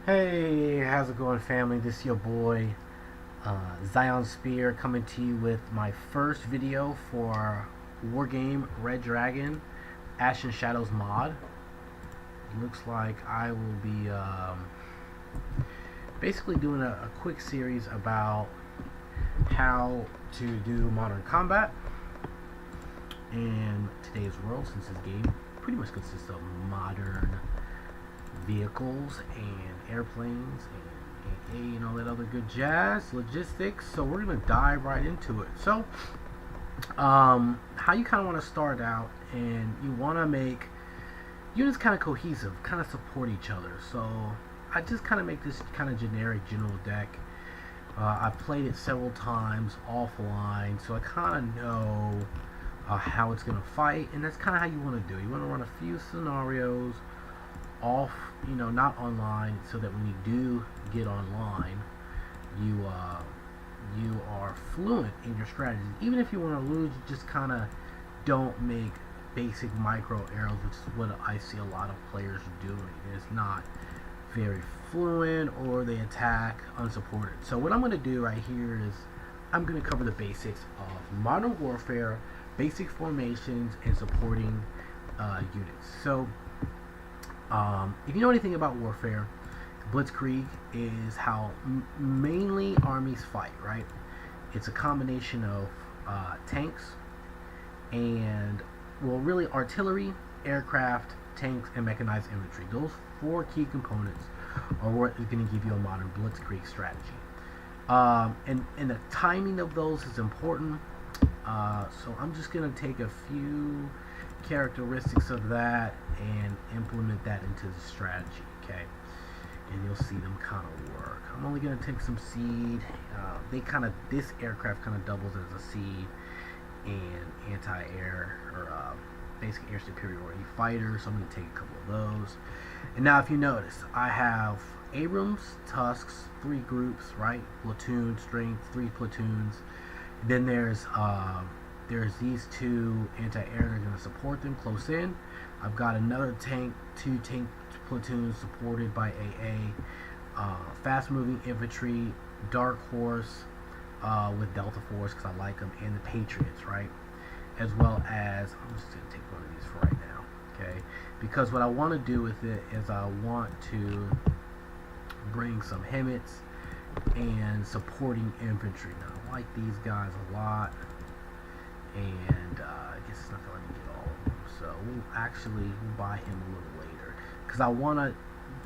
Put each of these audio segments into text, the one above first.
Hey, how's it going, family? This is your boy Zion Spear coming to you with my first video for Wargame Red Dragon Ash and Shadows mod. Looks like I will be basically doing a quick series about how to do modern combat in today's world, since this game pretty much consists of modern vehicles and airplanes and all that other good jazz, logistics. So we're gonna dive right into it. So how you kind of want to start out, and you want to make units kind of cohesive, kind of support each other. So I just kind of make this kind of generic general deck. I've played it several times offline, so I kind of know how it's going to fight, and that's kind of how you want to do it. You want to run a few scenarios off, not online, so that when you do get online, you are fluent in your strategies. Even if you want to lose, you just kind of don't make basic micro arrows, which is what I see a lot of players doing. It's not very fluent, or they attack unsupported. So what I'm going to do right here is I'm going to cover the basics of Modern Warfare, basic formations, and supporting units. So if you know anything about warfare, Blitzkrieg is how mainly armies fight, right? It's a combination of tanks and, well, really artillery, aircraft, tanks, and mechanized infantry. Those four key components are what is going to give you a modern Blitzkrieg strategy. And the timing of those is important. So I'm just going to take a few characteristics of that and implement that into the strategy, okay? And you'll see them kind of work. I'm only going to take some seed. This aircraft kind of doubles as a seed and anti-air, or basic air superiority fighter, so I'm going to take a couple of those. And now if you notice, I have Abrams, Tusks, 3 groups, right? Platoon strength, 3 platoons. Then there's these 2 anti-air that are going to support them close in. I've got another tank, 2 tank platoons supported by AA, fast-moving infantry, Dark Horse with Delta Force, because I like them, and the Patriots, right? As well as, I'm just going to take one of these for right now, okay? Because what I want to do with it is I want to bring some Hemmets and supporting infantry. Now, I like these guys a lot, and I guess it's not going to get all of them, so we'll buy him a little later, because I want to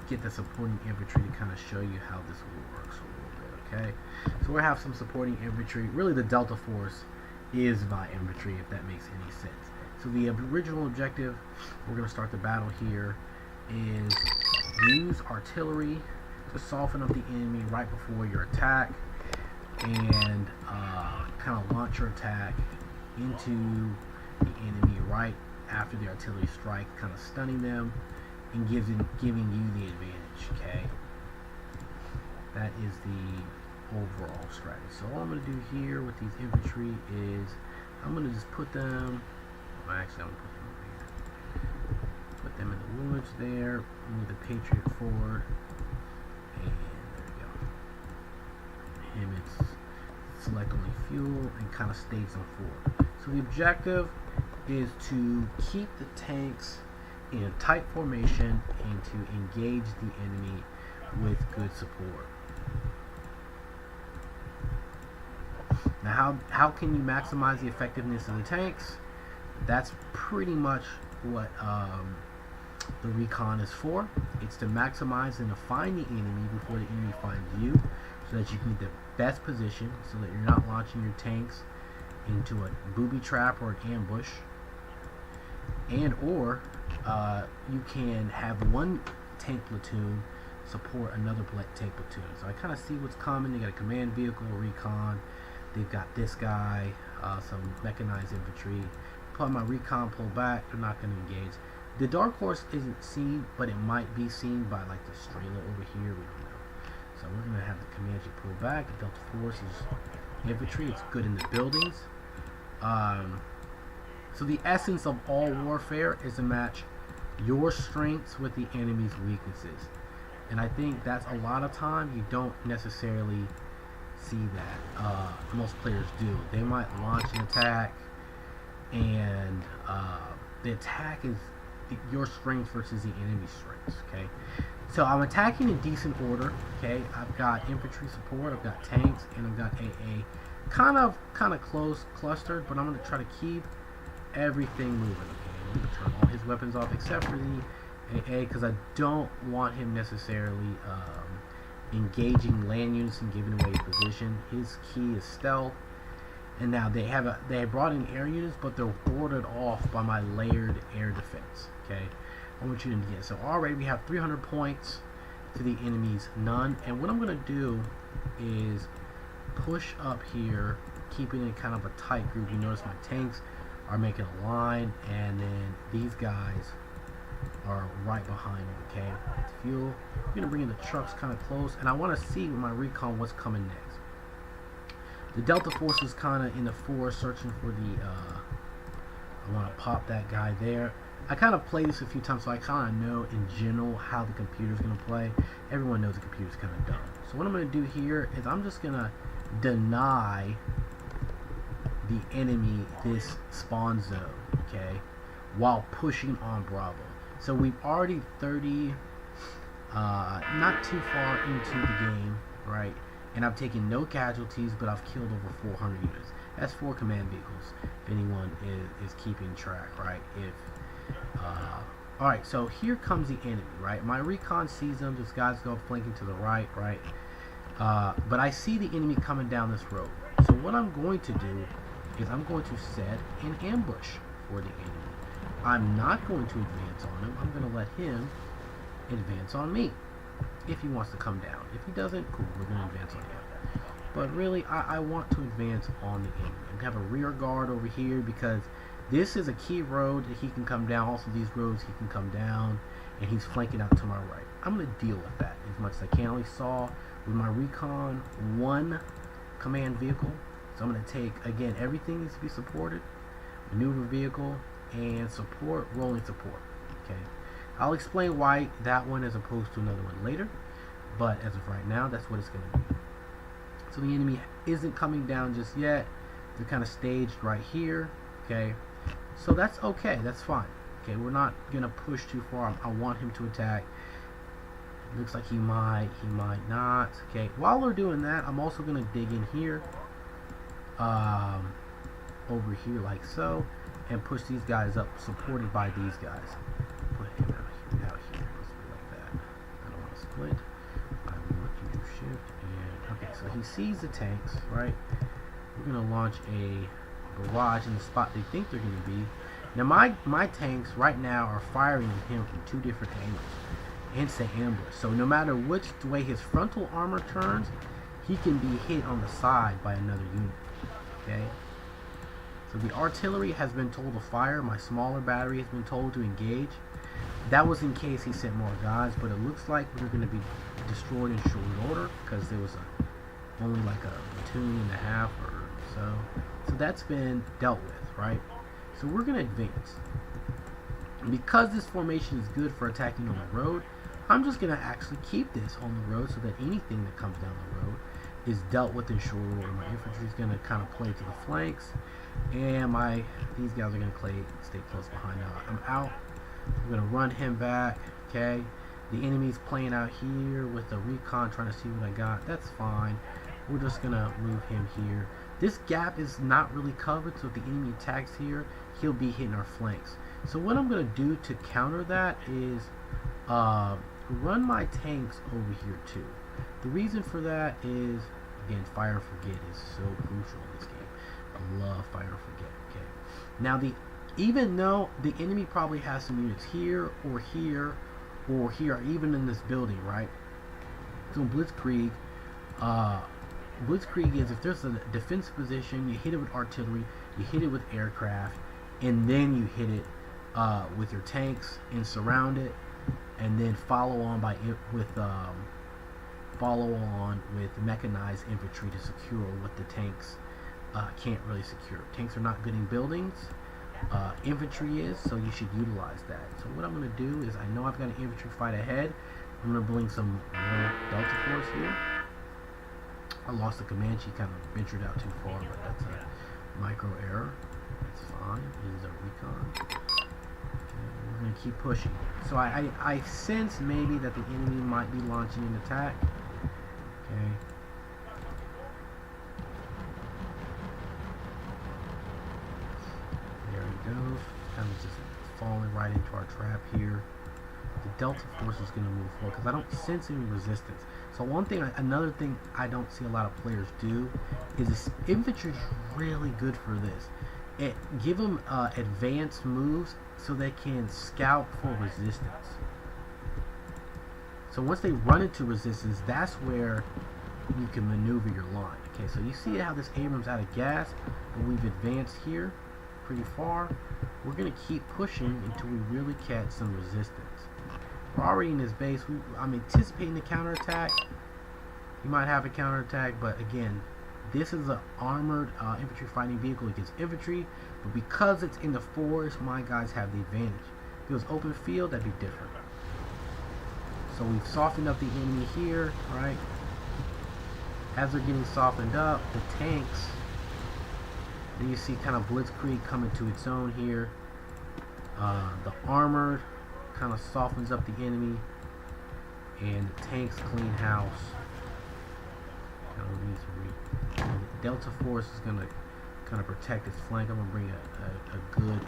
get the supporting infantry to kind of show you how this works a little bit, okay? So we'll have some supporting infantry. Really, the Delta Force is my infantry, if that makes any sense. So the original objective, we're going to start the battle here, is use artillery to soften up the enemy right before your attack, and kind of launch your attack into the enemy right after the artillery strike, kind of stunning them and giving you the advantage, okay? That is the overall strategy. So all I'm going to do here with these infantry is I'm going to just put them, well, actually I'm going to put them over here. Put them in the woods there, move the Patriot forward, and there we go. Hemmets, select only fuel, and kind of stage them forward. So the objective is to keep the tanks in a tight formation and to engage the enemy with good support. Now, how can you maximize the effectiveness of the tanks? That's pretty much what the recon is for. It's to maximize and to find the enemy before the enemy finds you, so that you can get the best position, so that you're not launching your tanks into a booby trap or an ambush, or you can have one tank platoon support another tank platoon. So I kind of see what's coming. They got a command vehicle, a recon. They've got this guy, some mechanized infantry. Put my recon pull back, they're not going to engage. The Dark Horse isn't seen, but it might be seen by like the Strela over here. We don't know. So we're going to have the Comanche pull back. The Delta Force is infantry. It's good in the buildings. So the essence of all warfare is to match your strengths with the enemy's weaknesses. And I think that's a lot of time you don't necessarily see that. Most players do. They might launch an attack, and the attack is your strength versus the enemy's strengths. Okay, so I'm attacking in decent order. Okay, I've got infantry support, I've got tanks, and I've got AA. Kind of close clustered, but I'm going to try to keep everything moving. Okay, I'm going to turn all his weapons off except for the AA, because I don't want him necessarily engaging land units and giving away his position. His key is stealth. And now they brought in air units, but they're warded off by my layered air defense. Okay, I want you to get. So already we have 300 points to the enemy's none. And what I'm going to do is push up here, keeping it kind of a tight group. You notice my tanks are making a line, and then these guys are right behind me. Okay, fuel. I'm going to bring in the trucks kind of close, and I want to see with my recon what's coming next. The Delta Force is kind of in the forest searching for the, I want to pop that guy there. I kind of played this a few times, so I kind of know in general how the computer's going to play. Everyone knows the computer's kind of dumb. So what I'm going to do here is I'm just going to deny the enemy this spawn zone, okay, while pushing on Bravo. So we've already 30, not too far into the game, right? And I've taken no casualties, but I've killed over 400 units. That's 4 command vehicles, if anyone is keeping track, right? Alright, so here comes the enemy, right? My recon sees them. This guy's go flanking to the right, right? But I see the enemy coming down this road. So what I'm going to do is I'm going to set an ambush for the enemy. I'm not going to advance on him. I'm going to let him advance on me. If he wants to come down. If he doesn't, cool, we're going to advance on him. But really, I want to advance on the enemy. I'm going to have a rear guard over here because this is a key road that he can come down. Also, these roads he can come down, and he's flanking out to my right. I'm going to deal with that as much as I can. I only saw with my recon 1 command vehicle. So I'm going to take, again, everything needs to be supported. Maneuver vehicle and support, rolling support. Okay. I'll explain why that one as opposed to another one later, but as of right now, that's what it's going to be. So the enemy isn't coming down just yet. They're kind of staged right here, okay? So that's okay, that's fine. Okay, we're not going to push too far. I want him to attack. Looks like he might not. Okay, while they're doing that, I'm also going to dig in here, over here like so, and push these guys up, supported by these guys. Put him out here. Let's do like that. I don't want to split. I want you to shift and okay. So he sees the tanks, right? We're gonna launch a barrage in the spot they think they're gonna be. Now my tanks right now are firing at him from 2 different angles. Hence the ambush. So no matter which way his frontal armor turns, he can be hit on the side by another unit. Okay. So the artillery has been told to fire. My smaller battery has been told to engage. That was in case he sent more guys, but it looks like we're going to be destroyed in short order because there was only like a platoon and a half or so. So that's been dealt with, right? So we're going to advance. Because this formation is good for attacking on the road, I'm just going to actually keep this on the road so that anything that comes down the road is dealt with in short order. My infantry is going to kind of play to the flanks, and these guys are going to stay close behind. Now I'm out. I'm going to run him back. Okay, the enemy's playing out here with the recon, trying to see what I got. That's fine. We're just going to move him here. This gap is not really covered, so if the enemy attacks here, he'll be hitting our flanks. So what I'm going to do to counter that is run my tanks over here too. The reason for that is, again, fire and forget is so crucial in this game. I love fire and forget. Okay. Now even though the enemy probably has some units here or here or here, or even in this building, right? So Blitzkrieg, Blitzkrieg is if there's a defensive position, you hit it with artillery, you hit it with aircraft, and then you hit it with your tanks and surround it, and then follow on with mechanized infantry to secure what the tanks can't really secure. Tanks are not good in buildings. Infantry is, so you should utilize that. So what I'm going to do is, I know I've got an infantry fight ahead. I'm going to bring some more Delta Force here. I lost the command. She kind of ventured out too far, but that's a micro error. It's fine. He's a recon. Okay, we're going to keep pushing. So I sense maybe that the enemy might be launching an attack. Okay. There he goes. Kind of just falling right into our trap here. The Delta Force is going to move forward because I don't sense any resistance. So another thing I don't see a lot of players do is this infantry is really good for this. Give them advanced moves so they can scout for resistance. So once they run into resistance, that's where you can maneuver your line. Okay, so you see how this Abrams out of gas, but we've advanced here pretty far. We're going to keep pushing until we really catch some resistance. We're already in this base. I'm anticipating the counterattack. You might have a counterattack, but again, this is an armored infantry fighting vehicle against infantry, but because it's in the forest, my guys have the advantage. If it was open field, that'd be different. So we've softened up the enemy here, right? As they're getting softened up, the tanks, then you see kind of blitzkrieg coming to its own here. The armored kind of softens up the enemy, and the tanks clean house. And the Delta Force is going to kind of protect its flank. I'm going to bring a good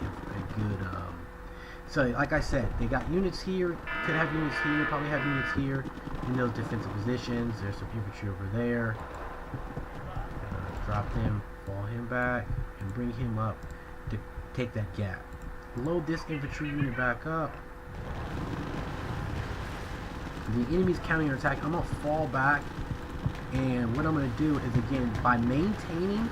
so like I said, they got units here, could have units here, probably have units here in those defensive positions. There's some infantry over there. Drop him, fall him back, and bring him up to take that gap. Load this infantry unit back up. The enemy's counting your attack. I'm going to fall back, and what I'm going to do is, again, by maintaining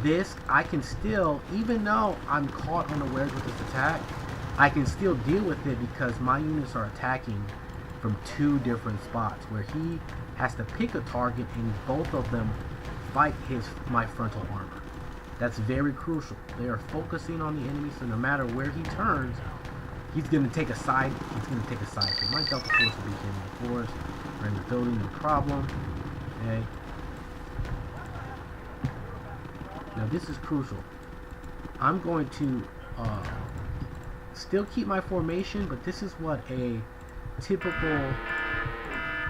this, I can still, even though I'm caught unawares with this attack, I can still deal with it because my units are attacking from two different spots where he has to pick a target and both of them fight my frontal armor. That's very crucial. They are focusing on the enemy, so no matter where he turns, he's going to take a side. He's going to take a side. So my Delta Force will be in the forest or in the building, no problem. Okay. Now this is crucial. I'm going to still keep my formation, but this is what a typical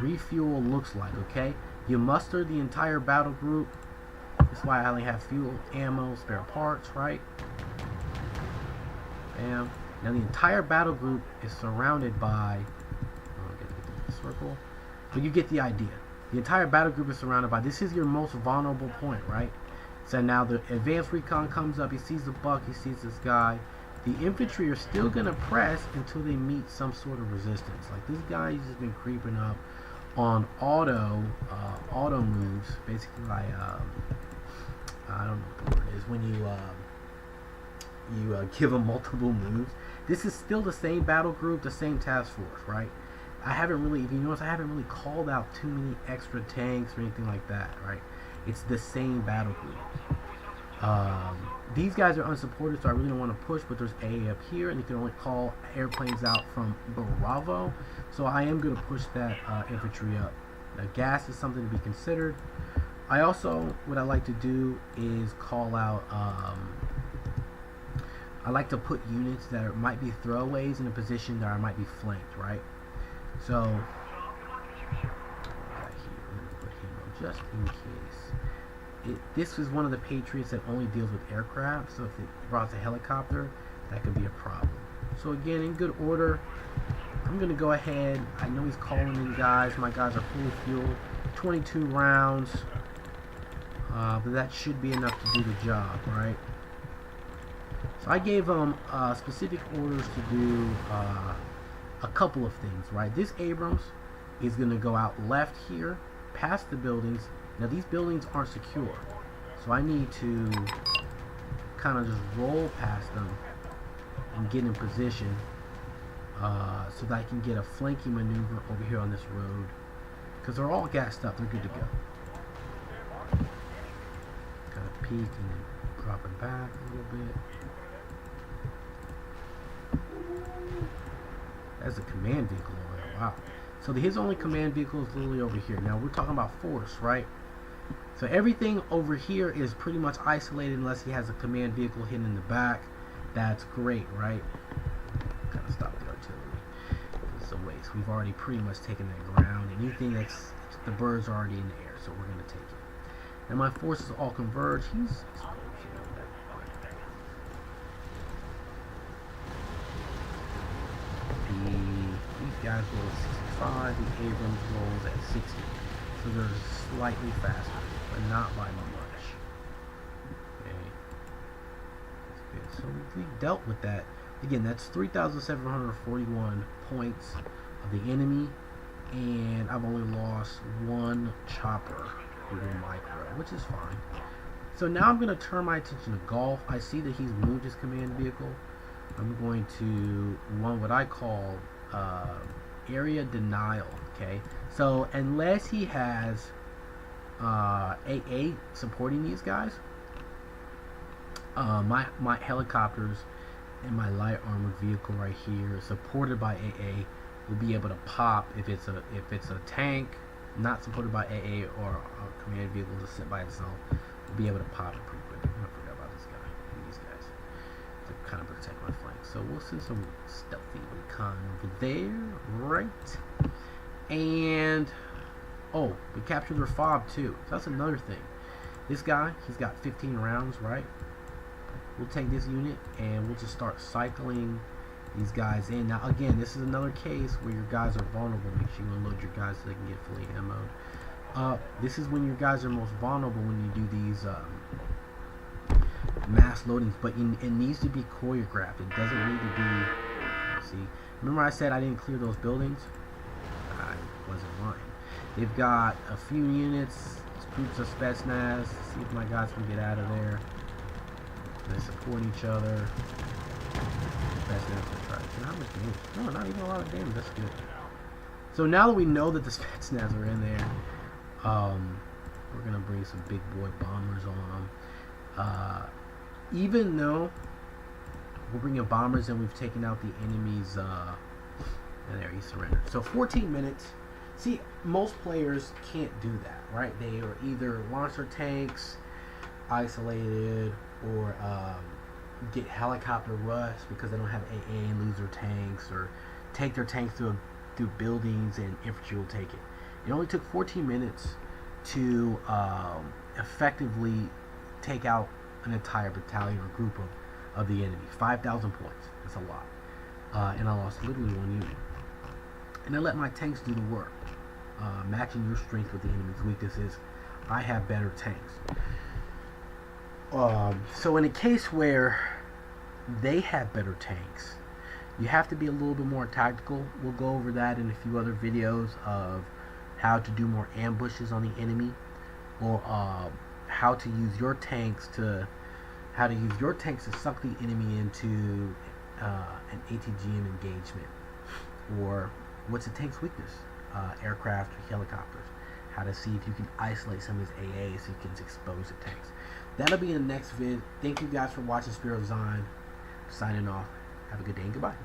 refuel looks like. Okay, you muster the entire battle group. That's why I only have fuel, ammo, spare parts, right? Bam. Now the entire battle group is surrounded by, get the circle, but you get the idea. The entire battle group is surrounded by, this is your most vulnerable point, right? So now the advanced recon comes up, he sees the buck, he sees this guy. The infantry are still going to press until they meet some sort of resistance. Like this guy has just been creeping up on auto moves, basically like, I don't know what the word is, when you give them multiple moves. This is still the same battle group, the same task force, right? I haven't really, if you notice, I haven't really called out too many extra tanks or anything like that, right? It's the same battle group. These guys are unsupported, so I really don't want to push, but there's AA up here, and you can only call airplanes out from Bravo, so I am going to push that infantry up. Now, gas is something to be considered. I also, what I like to do is call out, I like to put units that might be throwaways in a position that I might be flanked, right? So, right here, I'm going to put him on just in case. This is one of the Patriots that only deals with aircraft, so if it brought a helicopter, that could be a problem. So again, in good order, I'm going to go ahead. I know he's calling in guys. My guys are fully fueled. 22 rounds. But that should be enough to do the job, right? So I gave them specific orders to do a couple of things, right? This Abrams is going to go out left here, past the buildings. Now these buildings aren't secure, so I need to kind of just roll past them and get in position so that I can get a flanking maneuver over here on this road, because they're all gassed up, they're good to go. Kind of peek and then drop it back a little bit. That's a command vehicle over there. Wow. So his only command vehicle is literally over here. Now we're talking about force, right? So everything over here is pretty much isolated unless he has a command vehicle hidden in the back. That's great, right? Gotta stop the artillery. It's a waste. We've already pretty much taken that ground. Anything that's the birds are already in the air, so we're gonna take it. And my forces all converge. These guys roll at 65. The Abrams rolls at 60. So they're slightly faster, but not by much. Okay. That's good. So we've dealt with that. Again, that's 3,741 points of the enemy, and I've only lost one chopper through the micro, which is fine. So now I'm going to turn my attention to golf. I see that he's moved his command vehicle. I'm going to run what I call area denial. Okay, so unless he has AA supporting these guys, my helicopters and my light armored vehicle right here, supported by AA, will be able to pop if it's a tank not supported by AA or a command vehicle just sit by itself. Will be able to pop it pretty quickly. I forgot about this guy and these guys to kind of protect my flank. So we'll send some stealthy recon over there, right? And oh, we captured their fob too. So that's another thing. This guy, he's got 15 rounds, right? We'll take this unit and we'll just start cycling these guys in. Now again, this is another case where your guys are vulnerable. Make sure you unload your guys so they can get fully ammoed. This is when your guys are most vulnerable, when you do these mass loadings, but it needs to be choreographed. It doesn't need to be, see, remember I said I didn't clear those buildings? I wasn't lying. They've got a few units, groups of Spetsnaz. See if my guys can get out of there. They support each other. Spetsnaz will try. How much damage? No, not even a lot of damage. That's good. So now that we know that the Spetsnaz are in there, we're gonna bring some big boy bombers on them. Even though we're bringing bombers and we've taken out the enemy's, and there he surrendered. So 14 minutes. See, most players can't do that, right? They are either launch their tanks isolated or get helicopter rush because they don't have AA and lose their tanks, or take their tanks through buildings and infantry will take it. It only took 14 minutes to effectively take out an entire battalion or group of the enemy. 5,000 points. That's a lot. And I lost literally one unit. And I let my tanks do the work. Matching your strength with the enemy's weaknesses. I have better tanks. So in a case where they have better tanks, you have to be a little bit more tactical. We'll go over that in a few other videos of how to do more ambushes on the enemy, or how to use your tanks to suck the enemy into an ATGM engagement, or what's the tank's weakness, aircraft or helicopters, how to see if you can isolate some of his AA so you can expose the tanks. That'll be in the next vid. Thank you guys for watching Spirit of Zion. Signing off. Have a good day and goodbye.